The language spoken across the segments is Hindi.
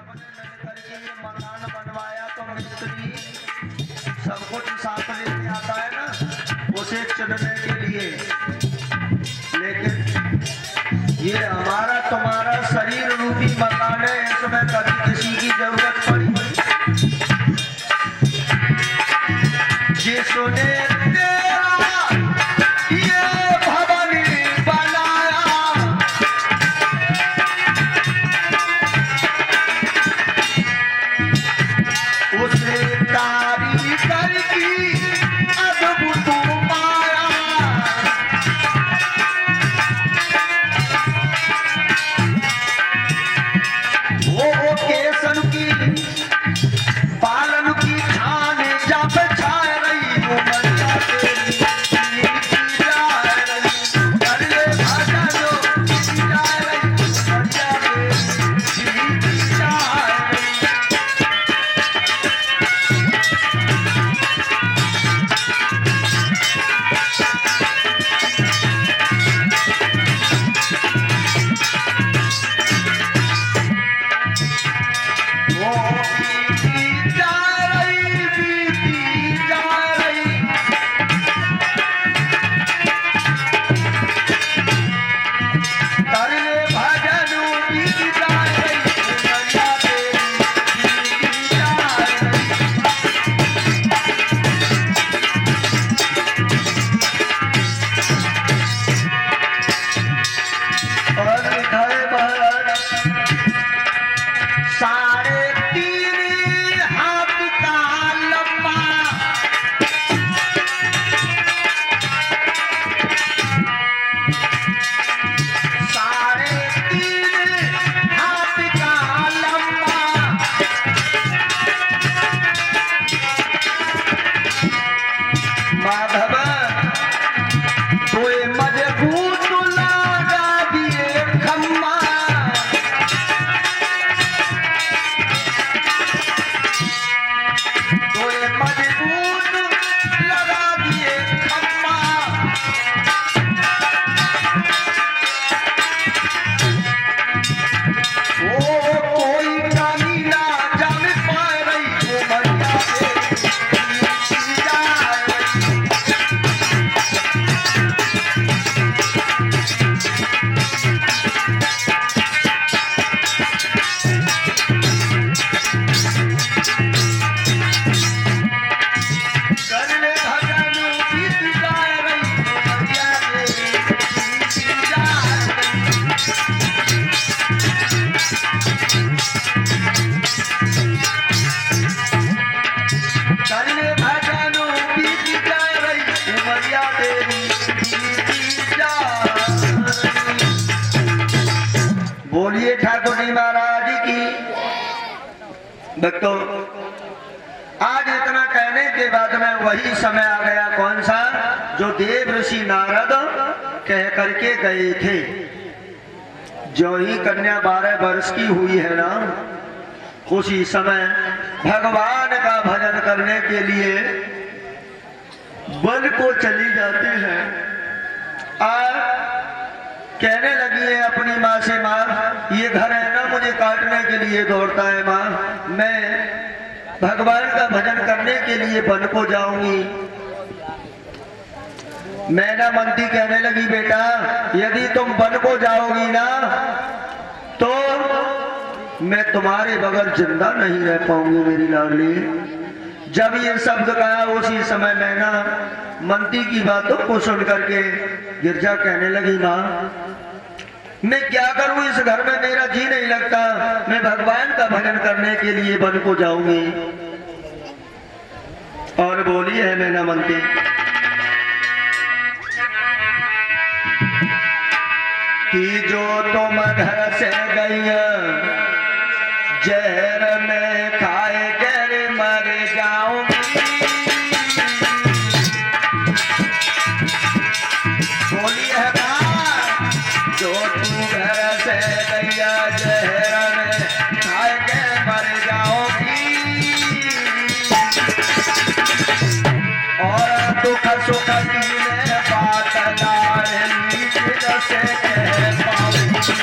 सबने मिलकर के ये मकान बनवाया तो मिस्त्री सब कुछ साथ लेके आता है ना उसे चुनने के लिए, लेकिन ये हमारा तुम्हारा शरीर रूपी मकान है, इसमें कभी किसी की जरूरत पड़ी ये सुने भक्तों, आज इतना कहने के बाद में वही समय आ गया कौन सा जो देव ऋषि नारद कह करके गए थे। जो ही कन्या 12 वर्ष की हुई है ना, उसी समय भगवान का भजन करने के लिए वन को चली जाती है। कहने लगी है अपनी माँ से, माँ ये घर है ना मुझे काटने के लिए दौड़ता है, माँ मैं भगवान का भजन करने के लिए वन को जाऊंगी। मैना मंती कहने लगी, बेटा यदि तुम वन को जाओगी ना तो मैं तुम्हारे बगैर जिंदा नहीं रह पाऊंगी मेरी लाडली। जब ये शब्द कहा उसी समय मैना मंती की बातों को सुन करके गिरजा कहने लगी, माँ मैं क्या करूं, इस घर में मेरा जी नहीं लगता, मैं भगवान का भजन करने के लिए वन को जाऊंगी। और बोली है मैना मंती, कि जो तुम घर से गई जहर में खाए कर मर जाऊंगी। बोली है माँ, जो तू घर से गैया जहर में खाए के मर जाओगी। और दुख सुख की बात लाडली से कह पाऊंगी।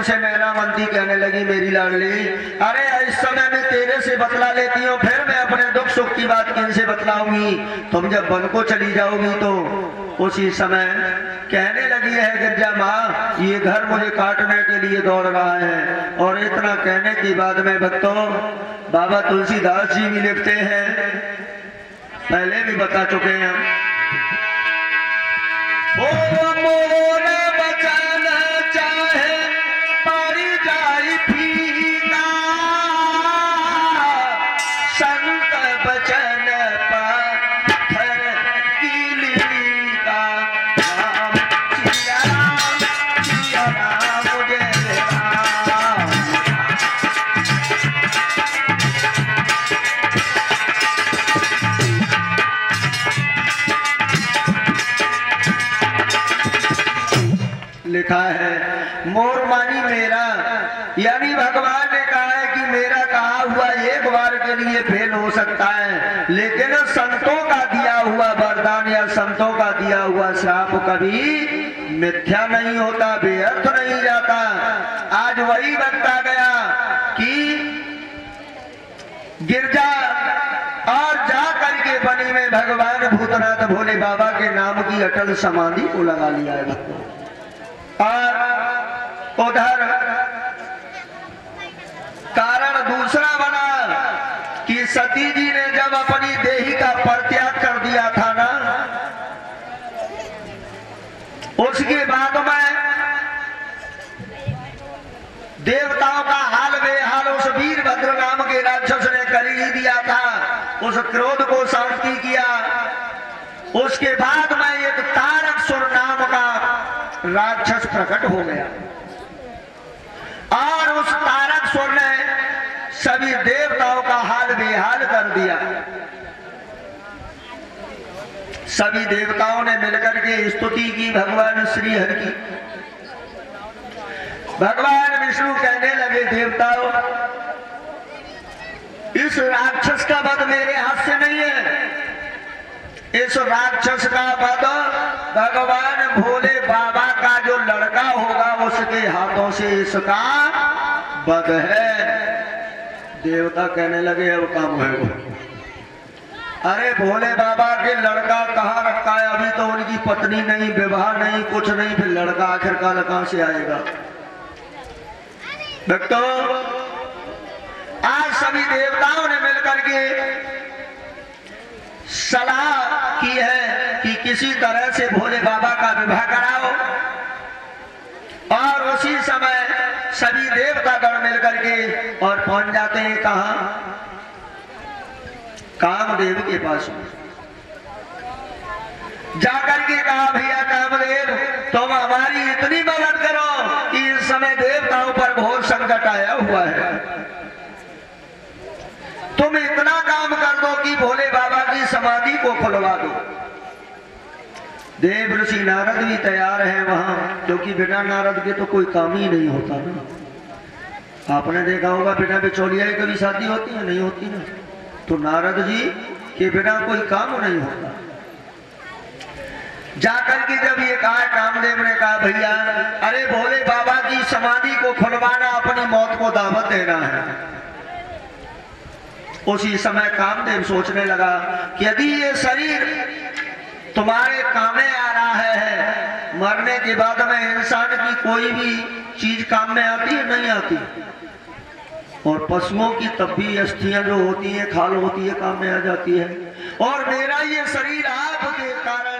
से मैनावंती कहने लगी मेरी लाडली, अरे इस समय मैं तेरे से बतला लेती हूँ, फिर मैं अपने दुख सुख की बात किनसे बतलाऊंगी। तुम जब वन को चली जाओगी तो उसी समय कहने लगी है गिरजा माँ, ये घर मुझे काटने के लिए दौड़ रहा है। और इतना कहने के बाद में भक्तों बाबा तुलसीदास जी भी लिखते हैं, पहले भी बता चुके हैं हम, ओ मोर बचाना चाहे पारी जाई फीका, संत बचन पत्थर की लीका, राम सिया राम मुझे राम। लिखा है मोर मानी मेरा, यानी भगवान ने कहा है कि मेरा कहा हुआ एक बार के लिए फेल हो सकता है, लेकिन संतों का दिया हुआ वरदान या संतों का दिया हुआ श्राप कभी मिथ्या नहीं होता, व्यर्थ नहीं जाता। आज वही बता गया कि गिरजा और जा करके बनी में भगवान भूतनाथ भोले बाबा के नाम की अटल समाधि को लगा लिया है भक्तों। और उधर कारण दूसरा बना कि सती जी ने जब अपनी देही का परित्याग कर दिया था ना, उसके बाद में देवताओं का हाल बेहाल उस वीरभद्र नाम के राक्षस ने कर ही दिया था, उस क्रोध को शांति किया। उसके बाद में एक तारकसुर नाम का राक्षस प्रकट हो गया और उस तारकसुर ने सभी देवताओं का हाल बेहाल कर दिया। सभी देवताओं ने मिलकर के स्तुति की भगवान श्री हरि की। भगवान विष्णु कहने लगे देवताओं, इस राक्षस का वध मेरे हाथ से नहीं है, इस राक्षस का वध भगवान भोले बाबा का जो लड़का होगा उसके हाथों से इसका वध है। देवता कहने लगे अब काम है वो। अरे भोले बाबा के लड़का कहाँ रखा है, अभी तो उनकी पत्नी नहीं, विवाह नहीं, कुछ नहीं, फिर लड़का आखिरकार कहां से आएगा। भक्तों आज सभी देवताओं ने मिलकर के सलाह की है कि किसी तरह से भोले बाबा का विवाह कराओ। और उसी समय सभी देवतागण मिलकर के और पहुंच जाते हैं कहां, कामदेव के पास। जाकर के कहा भैया कामदेव तुम हमारी इतनी मदद करो कि इस समय देवताओं पर घोर संकट आया हुआ है, तुम इतना काम कर दो कि भोले बाबा की समाधि को खुलवा दो। देव ऋषि नारद भी तैयार है वहां, क्योंकि बिना नारद के तो कोई काम ही नहीं होता ना। आपने देखा होगा बिना बिचौलिया की कभी शादी होती है, नहीं होती ना, तो नारद जी के बिना कोई काम नहीं होता। जाकर के जब ये कहा कामदेव ने कहा भैया अरे भोले बाबा की समाधि को खुलवाना, अपनी मौत को दावत देना है। उसी समय कामदेव सोचने लगा कि यदि ये शरीर तुम्हारे काम में आ रहा है, मरने के बाद में इंसान की कोई भी चीज काम में आती है, नहीं आती। और पशुओं की तब भी अस्थियां जो होती है, खाल होती है, काम में आ जाती है। और मेरा ये शरीर आपके कारण